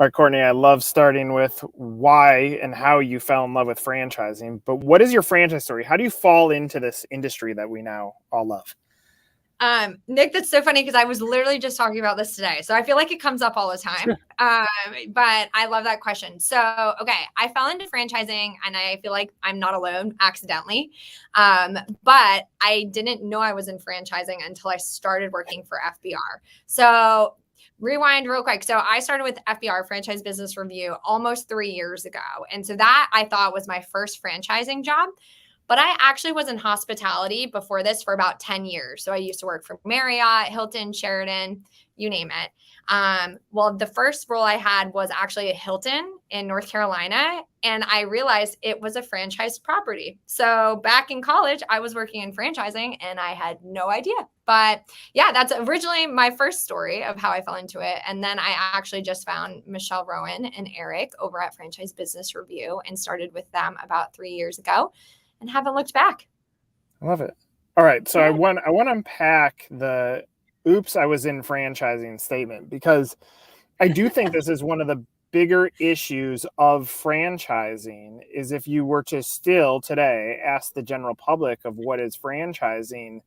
All right, Courtney, I love starting with why and how you fell in love with franchising, but what is your franchise story? How do you fall into this industry that we now all love? Nick, that's so funny because I was literally just talking about this today. So I feel like it comes up all the time. But I love that question. So, okay, I fell into franchising and I feel like I'm not alone accidentally. But I didn't know I was in franchising until I started working for FBR. So rewind real quick. So I started with FBR, Franchise Business Review, almost 3 years ago. And so that I thought was my first franchising job. But I actually was in hospitality before this for about 10 years. So I used to work for Marriott, Hilton, Sheraton, you name it. Well, the first role I had was actually a Hilton in North Carolina. And I realized it was a franchised property. So back in college, I was working in franchising and I had no idea. But yeah, that's originally my first story of how I fell into it. And then I actually just found Michelle Rowan and Eric over at Franchise Business Review and started with them about 3 years ago. And haven't looked back. I love it. All right, so Yeah. I want to unpack the "oops, I was in franchising" statement, because I do think this is one of the bigger issues of franchising. Is if you were to still today ask the general public of what is franchising,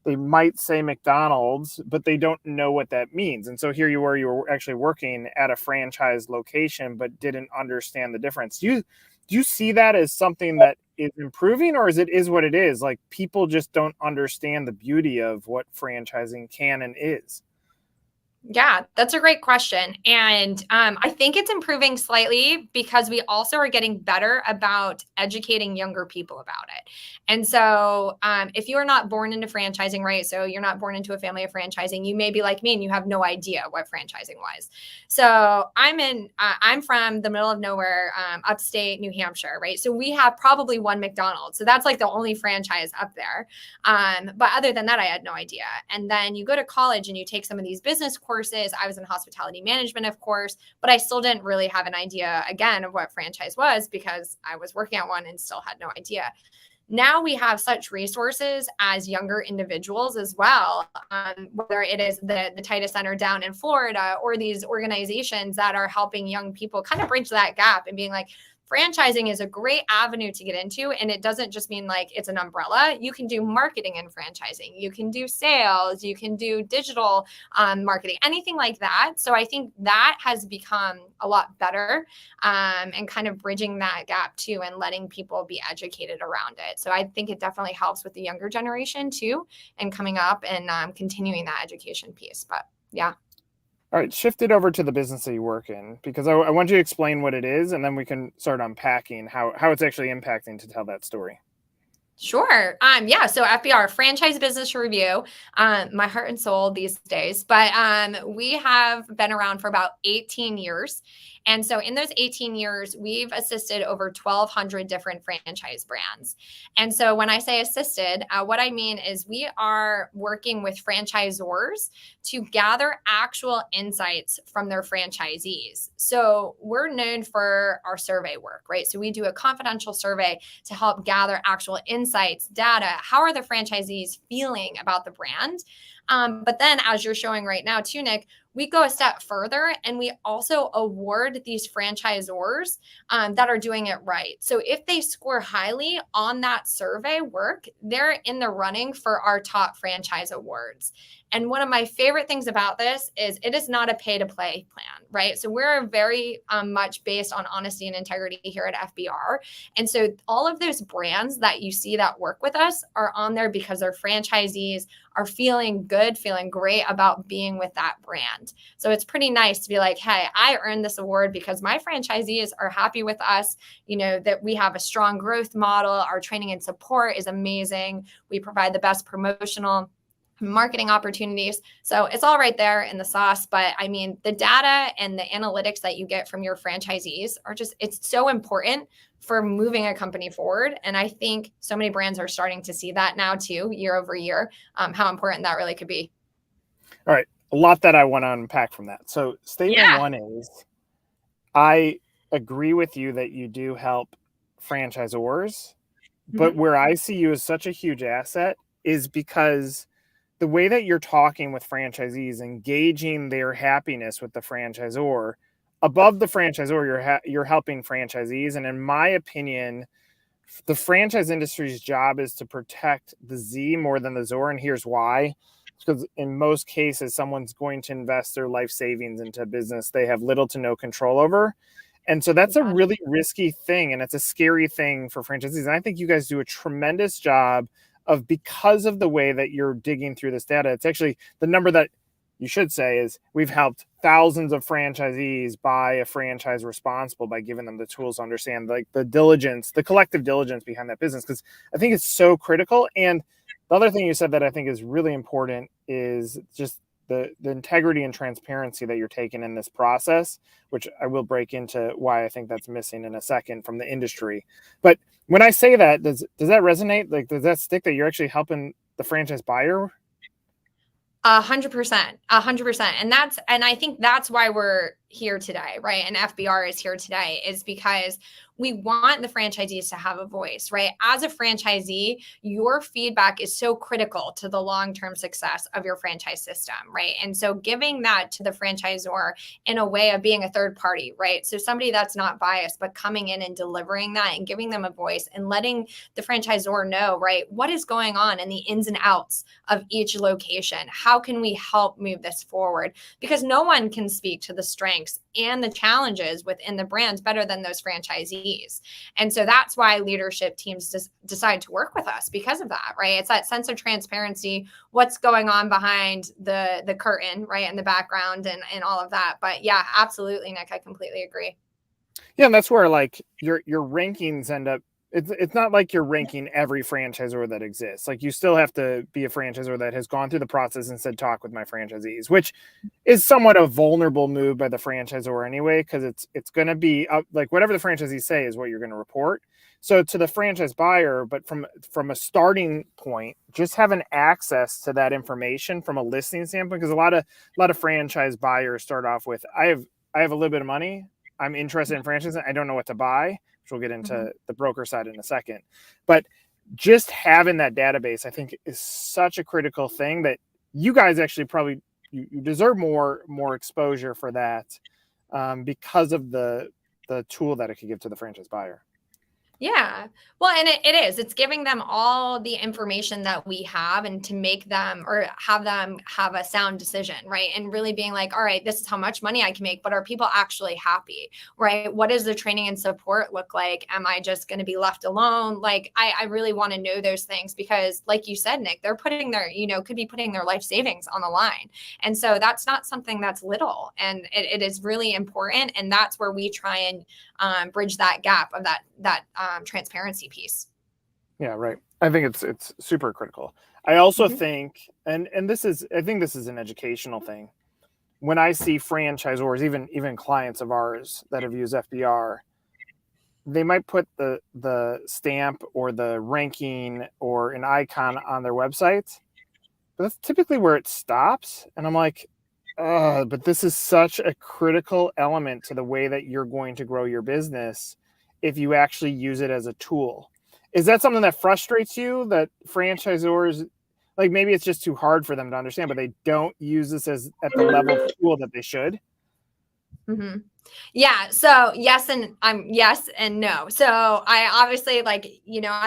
they might say McDonald's, but they don't know what that means. And so here you were actually working at a franchise location, but didn't understand the difference. Do you see that as something that is improving, or is what it is? Like, people just don't understand the beauty of what franchising can and is. Yeah, that's a great question. And I think it's improving slightly because we also are getting better about educating younger people about it. And so if you are not born into franchising, right? So you're not born into a family of franchising, you may be like me and you have no idea what franchising was. So I'm from the middle of nowhere, upstate New Hampshire, right? So we have probably one McDonald's. So that's like the only franchise up there. But other than that, I had no idea. And then you go to college and you take some of these business courses. I was in hospitality management, of course, but I still didn't really have an idea, again, of what franchise was because I was working at one and still had no idea. Now we have such resources as younger individuals as well, whether it is the Titus Center down in Florida or these organizations that are helping young people kind of bridge that gap and being like, franchising is a great avenue to get into. And it doesn't just mean like it's an umbrella. You can do marketing in franchising. You can do sales. You can do digital marketing, anything like that. So I think that has become a lot better and kind of bridging that gap too and letting people be educated around it. So I think it definitely helps with the younger generation too and coming up and continuing that education piece. But yeah. All right, shift it over to the business that you work in, because I want you to explain what it is, and then we can start unpacking how it's actually impacting to tell that story. Sure. Yeah. So FBR, Franchise Business Review, my heart and soul these days. But we have been around for about 18 years. And so in those 18 years, we've assisted over 1,200 different franchise brands. And so when I say assisted, what I mean is we are working with franchisors to gather actual insights from their franchisees. So we're known for our survey work, right? So we do a confidential survey to help gather actual insights, data. How are the franchisees feeling about the brand? But then, as you're showing right now, too, Nick, we go a step further and we also award these franchisors that are doing it right. So if they score highly on that survey work, they're in the running for our top franchise awards. And one of my favorite things about this is it is not a pay to play plan, right? So we're very much based on honesty and integrity here at FBR. And so all of those brands that you see that work with us are on there because their franchisees are feeling good, feeling great about being with that brand. So it's pretty nice to be like, hey, I earned this award because my franchisees are happy with us, that we have a strong growth model. Our training and support is amazing. We provide the best promotional marketing opportunities. So it's all right there in the sauce. But I mean, the data and the analytics that you get from your franchisees it's so important for moving a company forward. And I think so many brands are starting to see that now too, year over year, how important that really could be. All right, a lot that I want to unpack from that. So statement one is, I agree with you that you do help franchisors, but where I see you as such a huge asset is because the way that you're talking with franchisees, engaging their happiness with the franchisor, above the franchisor, you're helping franchisees. And in my opinion, the franchise industry's job is to protect the Z more than the ZOR. And here's why. Because in most cases, someone's going to invest their life savings into a business they have little to no control over. And so that's a really risky thing. And it's a scary thing for franchisees. And I think you guys do a tremendous job of, because of the way that you're digging through this data, it's actually the number that you should say is we've helped thousands of franchisees buy a franchise responsible by giving them the tools to understand like the diligence, the collective diligence behind that business. Because I think it's so critical. And the other thing you said that I think is really important is just the integrity and transparency that you're taking in this process, which I will break into why I think that's missing in a second from the industry. But when I say that, does that resonate? Like, does that stick that you're actually helping the franchise buyer? 100%, 100%. And I think that's why we're here today, right? And FBR is here today, is because we want the franchisees to have a voice, right? As a franchisee, your feedback is so critical to the long-term success of your franchise system, right? And so giving that to the franchisor in a way of being a third party, right? So somebody that's not biased, but coming in and delivering that and giving them a voice and letting the franchisor know, right, what is going on in the ins and outs of each location? How can we help move this forward? Because no one can speak to the strengths and the challenges within the brands better than those franchisees. And so that's why leadership teams decide to work with us, because of that, right? It's that sense of transparency, what's going on behind the curtain, right, in the background and all of that. But yeah, absolutely, Nick, I completely agree. Yeah, and that's where like your rankings end up. It's not like you're ranking every franchisor that exists. Like you still have to be a franchisor that has gone through the process and said, talk with my franchisees, which is somewhat a vulnerable move by the franchisor anyway, because it's going to be like whatever the franchisees say is what you're going to report. So to the franchise buyer, but from a starting point, just having access to that information from a listing standpoint, because a lot of franchise buyers start off with, I have a little bit of money, I'm interested in franchising, I don't know what to buy, which we'll get into the broker side in a second. But just having that database, I think, is such a critical thing that you guys actually probably you deserve more exposure for that, because of the tool that it could give to the franchise buyer. Yeah. Well, and it is. It's giving them all the information that we have and to make them or have them have a sound decision, right? And really being like, all right, this is how much money I can make, but are people actually happy, right? What does the training and support look like? Am I just going to be left alone? Like, I really want to know those things because, like you said, Nick, they're putting their, could be putting their life savings on the line. And so that's not something that's little. And it is really important. And that's where we try and bridge that gap of that transparency piece. Yeah, right. I think it's super critical. I also think, and I think this is an educational thing. When I see franchisors, even clients of ours that have used FBR, they might put the stamp or the ranking or an icon on their website, but that's typically where it stops. And I'm like, but this is such a critical element to the way that you're going to grow your business if you actually use it as a tool. Is that something that frustrates you, that franchisors, like maybe it's just too hard for them to understand, but they don't use this as at the level of tool that they should? Mm-hmm. Yeah. So yes and no. So I obviously at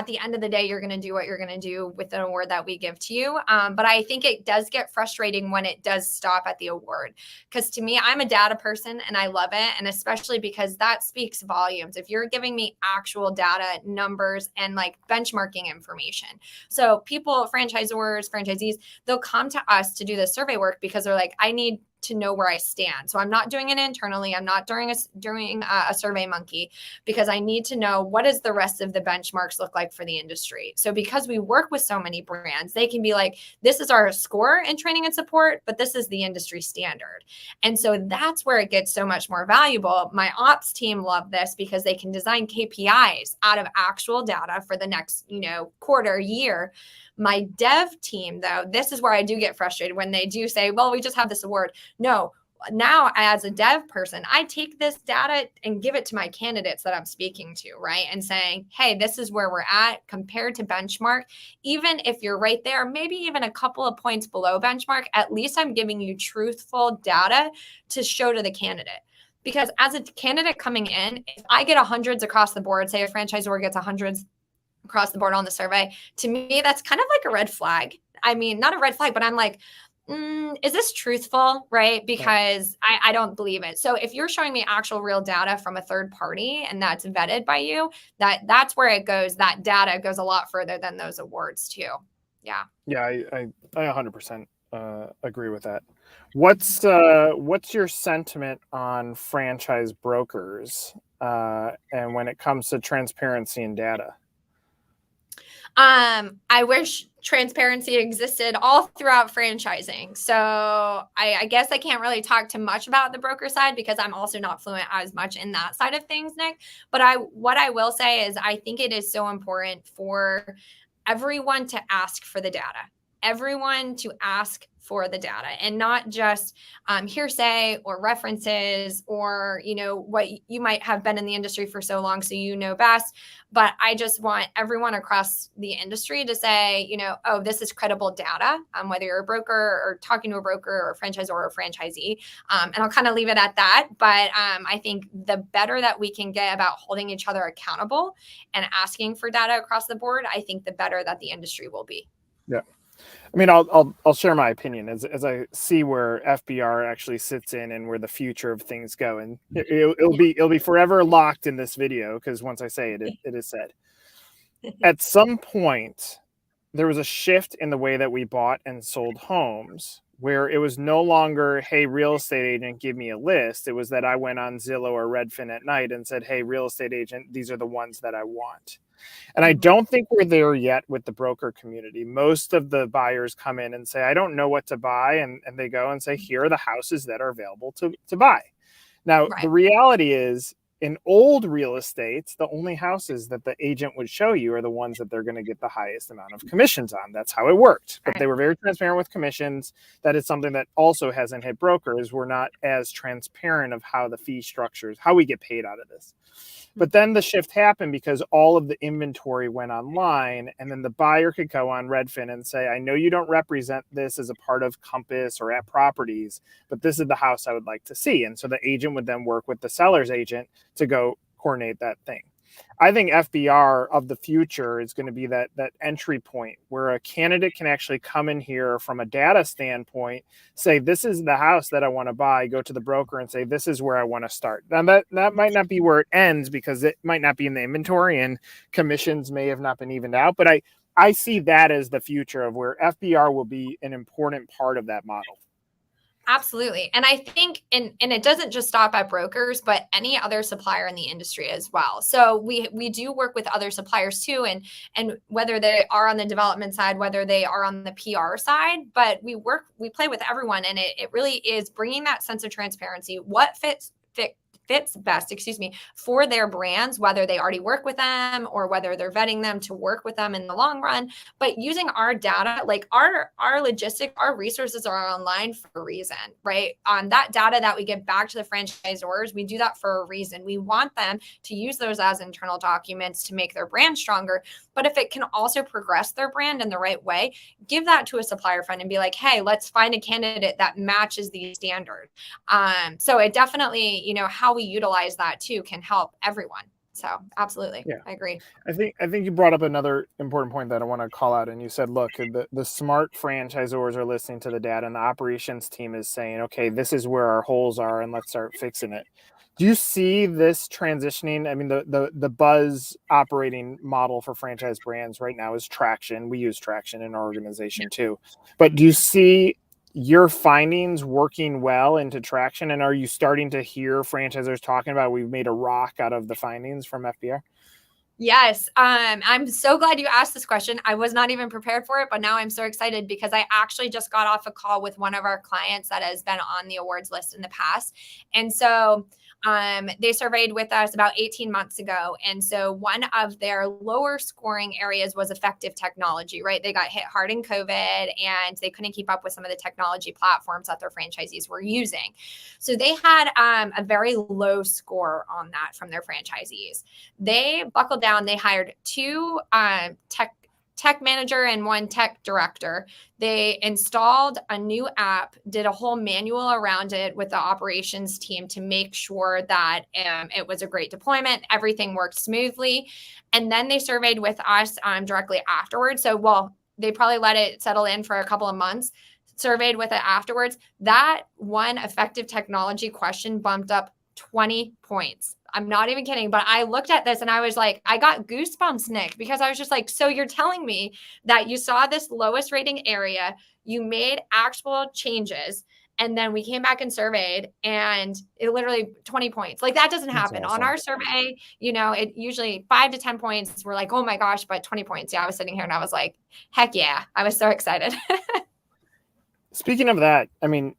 the end of the day, you're going to do what you're going to do with the award that we give to you. But I think it does get frustrating when it does stop at the award. Because to me, I'm a data person and I love it. And especially because that speaks volumes. If you're giving me actual data, numbers, and like benchmarking information. So people, franchisors, franchisees, they'll come to us to do the survey work because they're like, I need to know where I stand. So I'm not doing it internally. I'm not doing a survey monkey because I need to know what does the rest of the benchmarks look like for the industry. So because we work with so many brands, they can be like, this is our score in training and support, but this is the industry standard. And so that's where it gets so much more valuable. My ops team love this because they can design KPIs out of actual data for the next, quarter, year. My dev team, though, this is where I do get frustrated when they do say, well, we just have this award. No, now as a dev person, I take this data and give it to my candidates that I'm speaking to, right? And saying, hey, this is where we're at compared to benchmark. Even if you're right there, maybe even a couple of points below benchmark, at least I'm giving you truthful data to show to the candidate. Because as a candidate coming in, if I get hundreds across the board, say a franchisor gets hundreds across the board on the survey, to me, that's kind of like a red flag. I mean, not a red flag, but I'm like, is this truthful? Right? Right. Because I don't believe it. So if you're showing me actual real data from a third party and that's vetted by you, that's where it goes. That data goes a lot further than those awards too. Yeah. Yeah, I 100% agree with that. What's your sentiment on franchise brokers and when it comes to transparency and data? I wish transparency existed all throughout franchising. So I guess I can't really talk too much about the broker side because I'm also not fluent as much in that side of things, Nick. But what I will say is I think it is so important for everyone to ask for the data. Everyone to ask for the data and not just hearsay or references or what you might have been in the industry for so long so you know best. But I just want everyone across the industry to say, oh, this is credible data, whether you're a broker or talking to a broker or a franchisor or a franchisee. And I'll kind of leave it at that. But I think the better that we can get about holding each other accountable and asking for data across the board, I think the better that the industry will be. Yeah. I mean, I'll share my opinion as I see where FBR actually sits in and where the future of things go, and it'll be forever locked in this video because once I say it is said. At some point, there was a shift in the way that we bought and sold homes, where it was no longer, hey, real estate agent, give me a list. It was that I went on Zillow or Redfin at night and said, hey, real estate agent, these are the ones that I want. And I don't think we're there yet with the broker community. Most of the buyers come in and say, I don't know what to buy. And they go and say, here are the houses that are available to buy. Now, Right. the reality is in old real estate, the only houses that the agent would show you are the ones that they're going to get the highest amount of commissions on. That's how it worked. But Right. they were very transparent with commissions. That is something that also hasn't hit brokers. We're not as transparent of how the fee structures, how we get paid out of this. But then the shift happened because all of the inventory went online, and then the buyer could go on Redfin and say, I know you don't represent this as a part of Compass or at Properties, but this is the house I would like to see. And so the agent would then work with the seller's agent to go coordinate that thing. I think FBR of the future is going to be that entry point where a candidate can actually come in here from a data standpoint, say, this is the house that I want to buy, go to the broker and say, this is where I want to start. Now that might not be where it ends because it might not be in the inventory and commissions may have not been evened out. But I see that as the future of where FBR will be an important part of that model. Absolutely. And I think, and it doesn't just stop at brokers, but any other supplier in the industry as well. So we do work with other suppliers too. And whether they are on the development side, whether they are on the PR side, but we play with everyone. And it really is bringing that sense of transparency, what fits best, for their brands, whether they already work with them or whether they're vetting them to work with them in the long run. But using our data, like our logistics, our resources are online for a reason, right? That data that we give back to the franchisors, we do that for a reason. We want them to use those as internal documents to make their brand stronger. But if it can also progress their brand in the right way, give that to a supplier friend and be like, hey, let's find a candidate that matches these standards. So it definitely, how we utilize that too can help everyone. So absolutely. Yeah. I agree. I think you brought up another important point that I want to call out. And you said, look, the smart franchisors are listening to the data and the operations team is saying, okay, this is where our holes are and let's start fixing it. Do you see this transitioning? I mean, the buzz operating model for franchise brands right now is Traction. We use Traction in our organization too. But do you see your findings working well into Traction? And are you starting to hear franchisors talking about we've made a rock out of the findings from FBR? Yes. I'm so glad you asked this question. I was not even prepared for it, but now I'm so excited because I actually just got off a call with one of our clients that has been on the awards list in the past. And so they surveyed with us about 18 months ago. And so one of their lower scoring areas was effective technology, right? They got hit hard in COVID and they couldn't keep up with some of the technology platforms that their franchisees were using. So they had a very low score on that from their franchisees. They buckled down. They hired two tech manager and one tech director. They installed a new app, did a whole manual around it with the operations team to make sure that it was a great deployment, everything worked smoothly. And then they surveyed with us directly afterwards. So, well, they probably let it settle in for a couple of months, surveyed with it afterwards. That one effective technology question bumped up 20 points. I'm not even kidding, but I looked at this and I was like, I got goosebumps, Nick, because I was just like, so you're telling me that you saw this lowest rating area, you made actual changes, and then we came back and surveyed and it literally 20 points. Like that doesn't happen. awesome. On our survey, it usually 5 to 10 points. We're like, oh my gosh, but 20 points. Yeah, I was sitting here and I was like, heck yeah. I was so excited. Speaking of that, I mean,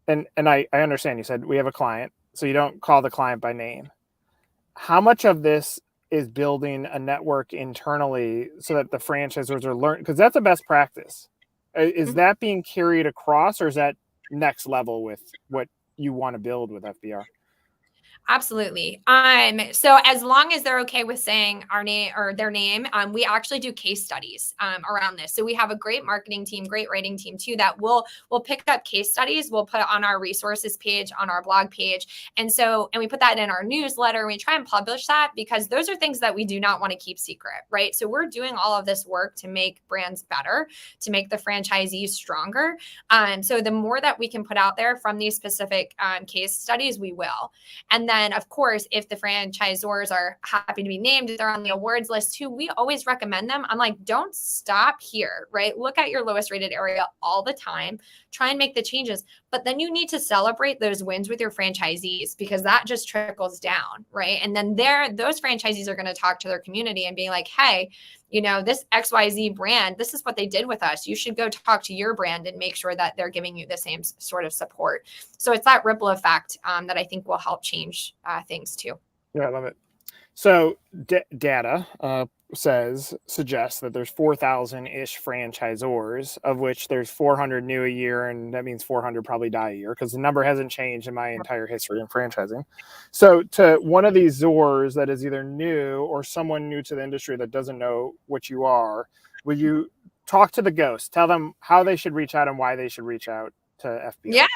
and I understand you said we have a client, so you don't call the client by name. How much of this is building a network internally so that the franchisors are learning? Because that's a best practice. Is that being carried across, or is that next level with what you want to build with FBR? Absolutely. So as long as they're okay with saying our name or their name, we actually do case studies around this. So we have a great marketing team, great writing team too, that we'll pick up case studies. We'll put on our resources page, on our blog page. And we put that in our newsletter. We try and publish that because those are things that we do not want to keep secret, right? So we're doing all of this work to make brands better, to make the franchisees stronger. So the more that we can put out there from these specific case studies, we will. And then, of course, if the franchisors are happy to be named, if they're on the awards list too, we always recommend them. I'm like, don't stop here, right? Look at your lowest rated area all the time. Try and make the changes. But then you need to celebrate those wins with your franchisees because that just trickles down, right? And then those franchisees are going to talk to their community and be like, hey, this XYZ brand, this is what they did with us. You should go talk to your brand and make sure that they're giving you the same sort of support. So it's that ripple effect that I think will help change things too. Yeah, I love it. So data suggests that there's 4,000-ish franchisors, of which there's 400 new a year, and that means 400 probably die a year because the number hasn't changed in my entire history in franchising. So to one of these Zors that is either new or someone new to the industry that doesn't know what you are, will you talk to the ghost, tell them how they should reach out and why they should reach out to FBR? Yeah.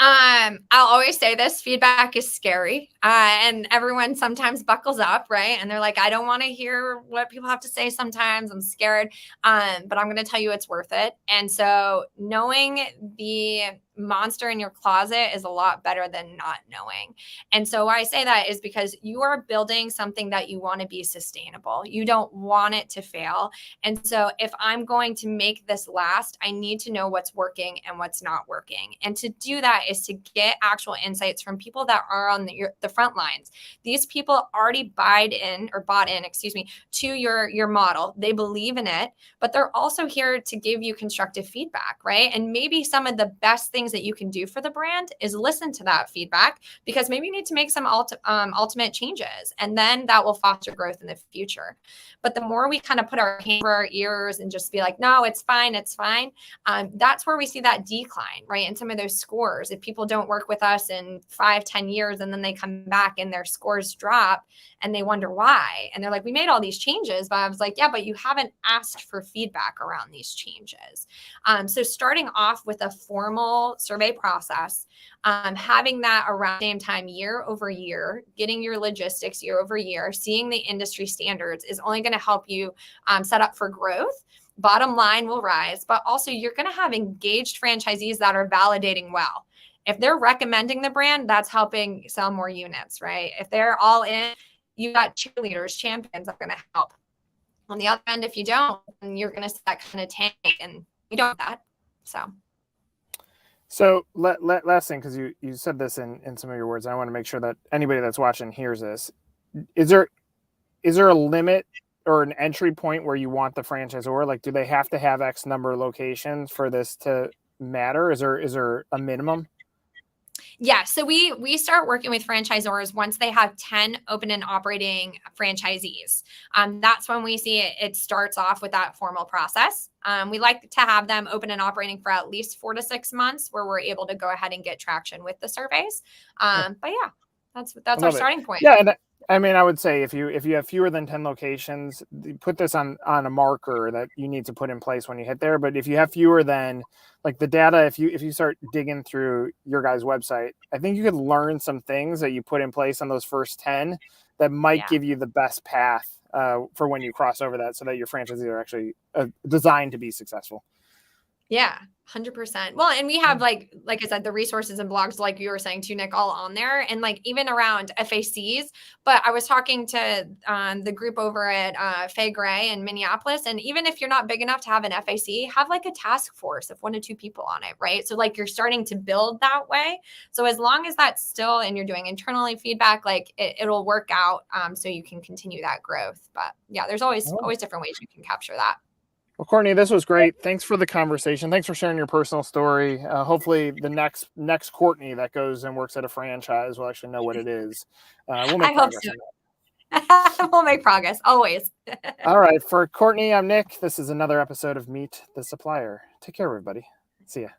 I'll always say this: feedback is scary, and everyone sometimes buckles up, right? And they're like, I don't want to hear what people have to say. Sometimes I'm scared, but I'm going to tell you it's worth it. And so knowing the monster in your closet is a lot better than not knowing. And so why I say that is because you are building something that you want to be sustainable. You don't want it to fail. And so if I'm going to make this last, I need to know what's working and what's not working. And to do that is to get actual insights from people that are on the front lines. These people already bought in, to your model. They believe in it, but they're also here to give you constructive feedback, right? And maybe some of the best things that you can do for the brand is listen to that feedback, because maybe you need to make some ultimate changes, and then that will foster growth in the future. But the more we kind of put our hand over our ears and just be like, no, it's fine, that's where we see that decline, right? And some of those scores, if people don't work with us in 5-10 years and then they come back and their scores drop and they wonder why, and they're like, we made all these changes, but I was like, yeah, but you haven't asked for feedback around these changes. So starting off with a formal survey process, having that around the same time year over year, getting your logistics year over year, seeing the industry standards is only going to help you set up for growth. Bottom line will rise, but also you're going to have engaged franchisees that are validating well. If they're recommending the brand, that's helping sell more units, right? If they're all in, you got cheerleaders, champions that are going to help. On the other end, if you don't, then you're going to see that kind of tank, and we don't want that. So last thing, because you said this in some of your words, I want to make sure that anybody that's watching hears this. Is there a limit or an entry point where you want the franchisor? Like, do they have to have X number of locations for this to matter? Is there a minimum? Yeah. So we start working with franchisors once they have 10 open and operating franchisees. That's when we see it starts off with that formal process. We like to have them open and operating for at least 4 to 6 months, where we're able to go ahead and get traction with the surveys. But yeah, that's our starting point. Yeah. I mean, I would say if you have fewer than 10 locations, put this on a marker that you need to put in place when you hit there. But if you have fewer than, like, the data, if you start digging through your guys' website, I think you could learn some things that you put in place on those first 10 that might Yeah. give you the best path for when you cross over that, so that your franchisees are actually designed to be successful. Yeah, 100%. Well, and we have like I said, the resources and blogs, like you were saying too, Nick, all on there, and like even around FACs. But I was talking to the group over at Fay Gray in Minneapolis, and even if you're not big enough to have an FAC, have like a task force of 1 to 2 people on it, right? So like you're starting to build that way. So as long as that's still, and you're doing internally feedback, like it'll work out, so you can continue that growth. But yeah, there's always different ways you can capture that. Well, Courtney, this was great. Thanks for the conversation. Thanks for sharing your personal story. Hopefully, the next Courtney that goes and works at a franchise will actually know what it is. We'll make I hope progress so. on that. We'll make progress always. All right. For Courtney, I'm Nick. This is another episode of Meet the Supplier. Take care, everybody. See ya.